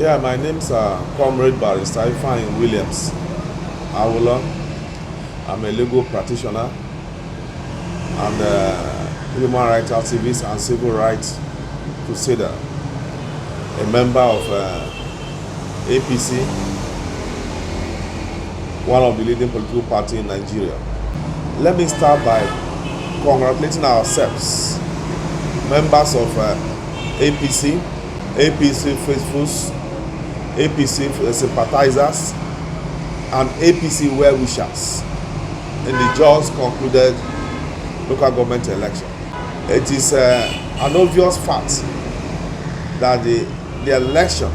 Yeah, my name's Comrade Barrister Ifeanyi Williams Awolo. I'm a legal practitioner and a human rights activist and civil rights crusader, a member of APC, one of the leading political parties in Nigeria. Let me start by congratulating ourselves, members of APC, APC faithfuls, APC sympathizers, and APC well-wishers in the just concluded local government election. It is an obvious fact that the election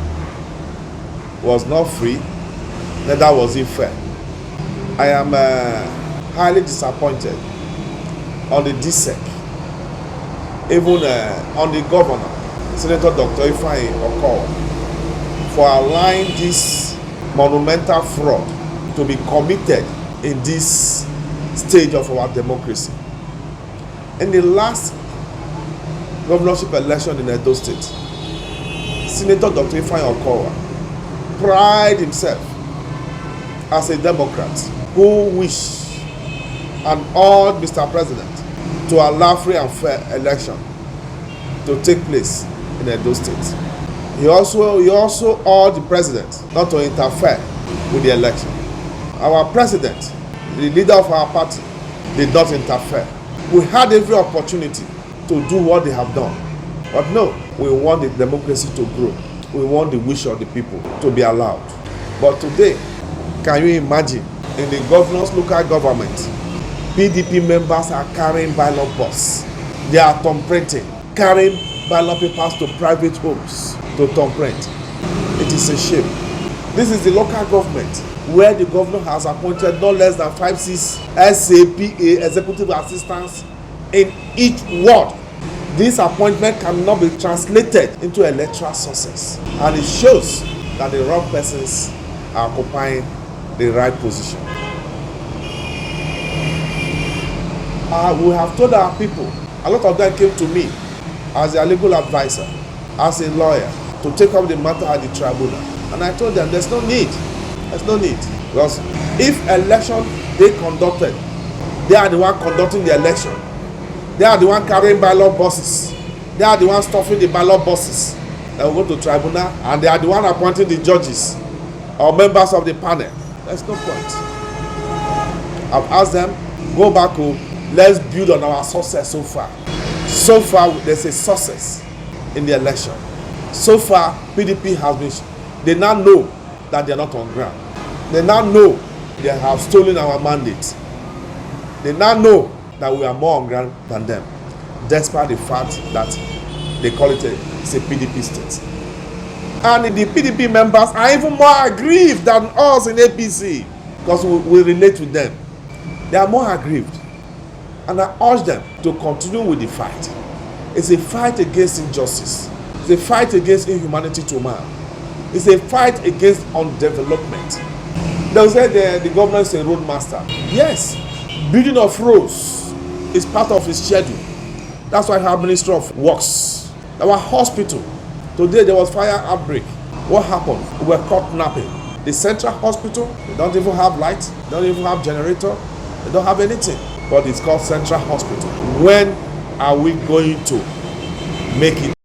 was not free, neither was it fair. I am highly disappointed on the DSEC, even on the governor, Senator Dr. Ifeanyi Okowa, for allowing this monumental fraud to be committed in this stage of our democracy. In the last governorship election in Edo State, Senator Dr. Ifeanyi Okowa prided himself as a Democrat who wished and urged Mr. President to allow free and fair election to take place in Edo State. He also urged the president not to interfere with the election. Our president, the leader of our party, did not interfere. We had every opportunity to do what they have done. But no, we want the democracy to grow. We want the wish of the people to be allowed. But today, can you imagine, in the governor's local government, PDP members are carrying ballot boxes. They are thumbprinting, carrying ballot papers to private homes to thumbprint. It is a shame. This is the local government where the governor has appointed no less than 5-6 SAPA executive assistants in each ward. This appointment cannot be translated into electoral success, and it shows that the wrong persons are occupying the right position. We have told our people, a lot of them came to me as a legal advisor, as a lawyer, to take up the matter at the tribunal. And I told them there's no need. There's no need. Because if election they conducted, they are the one conducting the election. They are the one carrying ballot boxes. They are the one stuffing the ballot boxes. They will go to tribunal, and they are the one appointing the judges or members of the panel. There's no point. I've asked them, go back home, let's build on our success so far. So far, there's a success in the election. So far, PDP has been, they now know that they are not on ground. They now know they have stolen our mandate. They now know that we are more on ground than them, despite the fact that they call it it's a PDP state. And the PDP members are even more aggrieved than us in APC, because we relate with them. They are more aggrieved. And I urge them to continue with the fight. It's a fight against injustice. It's a fight against inhumanity to man. It's a fight against undevelopment. They'll say the governor is a road master. Yes, building of roads is part of his schedule. That's why I have Ministry of Works. Our hospital, today there was fire outbreak. What happened? We were caught napping. The central hospital, they don't even have lights, they don't even have generator, they don't have anything. But it's called Central Hospital. When are we going to make it